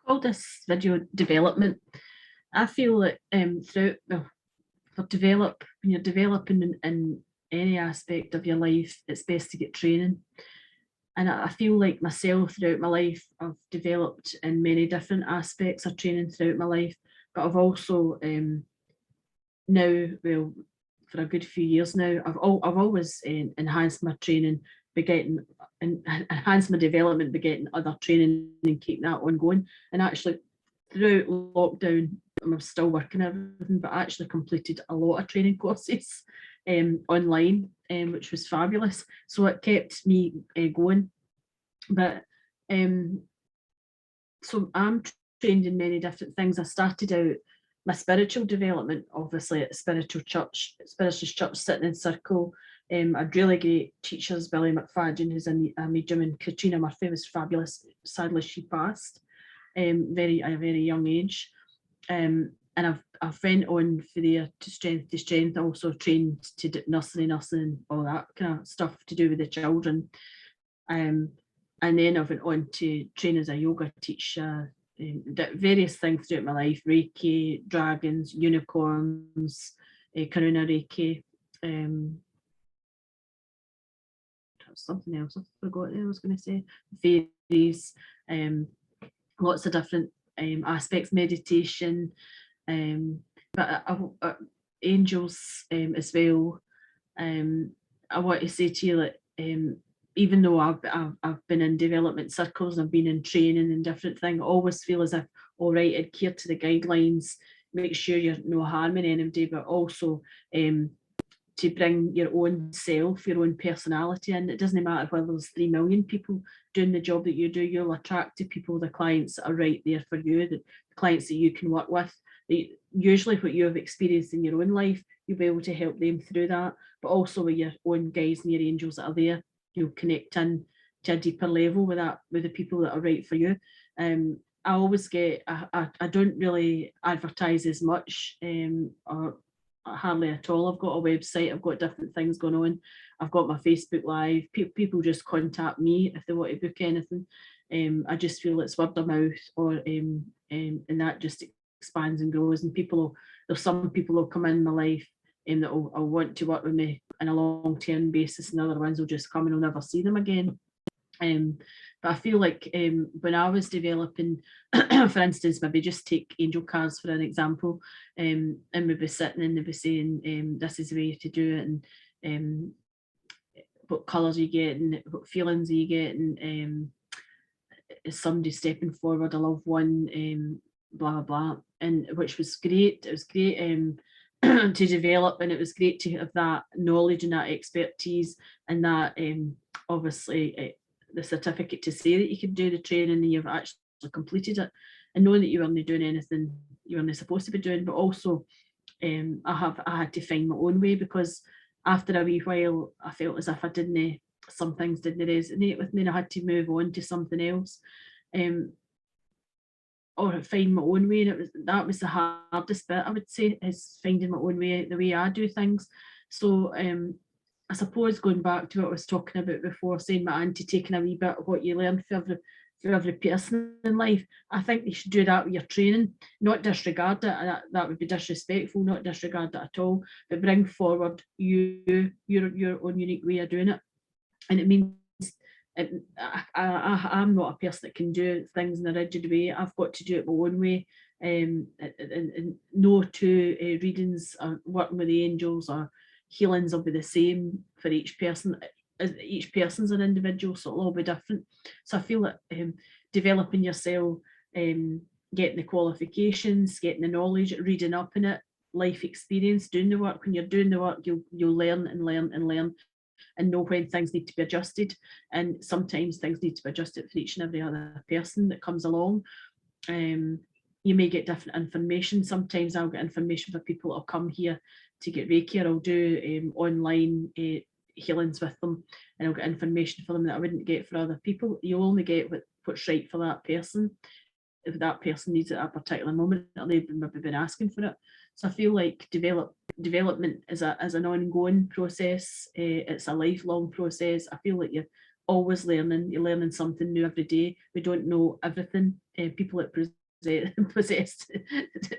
called this video development. I feel that throughout, well, when you're developing in any aspect of your life, it's best to get training. And I feel like myself throughout my life, I've developed in many different aspects of training throughout my life, but I've also now, well, for a good few years now, I've always enhanced my training, getting and enhanced my development by getting other training and keeping that ongoing. And actually, throughout lockdown, I'm still working everything, but I actually completed a lot of training courses online, which was fabulous. So it kept me going. But so I'm trained in many different things. I started out my spiritual development, obviously at Spiritualist Church, sitting in circle. Had really great teachers, Billy McFadden, who's a medium, and Katrina Murphy was fabulous. Sadly, she passed at a very young age. And I've went on for there to strength to strength. I also trained to do nursing, all that kind of stuff to do with the children. And then I went on to train as a yoga teacher, various things throughout my life: Reiki, dragons, unicorns, Karuna Reiki. Something else I forgot I was going to say. Fairies, lots of different aspects, meditation, but angels as well. I want to say to you that even though I've been in development circles, I've been in training and different things, I always feel as if, all right, adhere to the guidelines, make sure you're no harming anybody, but also to bring your own self, your own personality in. It doesn't matter whether there's 3 million people doing the job that you do, you'll attract the people, the clients that are right there for you, the clients that you can work with. Usually what you have experienced in your own life, you'll be able to help them through that, but also with your own guides and your angels that are there, you'll connect in to a deeper level with the people that are right for you. I always get, I don't really advertise as much, or hardly at all. I've got a website, I've got different things going on, I've got my Facebook Live. People just contact me if they want to book anything. I just feel it's word of mouth, or and that just expands and grows. And there's some people will come in my life that will want to work with me on a long-term basis, and other ones will just come and I'll never see them again. But I feel like when I was developing, for instance, maybe just take angel cards for an example, and we'd be sitting and they'd be saying, this is the way to do it, and what colours you get and what feelings are you getting, is somebody stepping forward, a loved one, blah, blah, blah, and which was great. It was great to develop, and it was great to have that knowledge and that expertise, and that obviously the certificate to say that you can do the training and you've actually completed it, and knowing that you weren't doing anything you weren't supposed to be doing. But also I had to find my own way, because after a wee while I felt as if some things didn't resonate with me, and I had to move on to something else, or find my own way. And that was the hardest bit, I would say, is finding my own way, the way I do things. So I suppose going back to what I was talking about before, saying my auntie taking a wee bit of what you learn for every person in life, I think you should do that with your training, not disregard it. That would be disrespectful, not disregard it at all, but bring forward your own unique way of doing it. And it means I'm not a person that can do things in a rigid way. I've got to do it my own way. And no two readings or working with the angels or healings will be the same for each person. Each person's an individual, so it'll all be different. So I feel that developing yourself, getting the qualifications, getting the knowledge, reading up in it, life experience, doing the work. When you're doing the work, you'll learn and learn and learn, and know when things need to be adjusted. And sometimes things need to be adjusted for each and every other person that comes along. You may get different information. Sometimes I'll get information for people that'll come here to get Reiki, or I'll do online healings with them, and I'll get information for them that I wouldn't get for other people. You'll only get what's right for that person. If that person needs it at a particular moment, or they've maybe been asking for it. So I feel like development is an ongoing process. It's a lifelong process. I feel like always learning. You're learning something new every day. We don't know everything. People that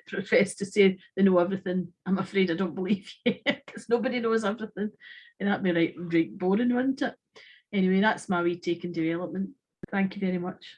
profess to say they know everything, I'm afraid I don't believe you, because nobody knows everything. And that'd be right boring, wouldn't it? Anyway, that's my wee take in development. Thank you very much.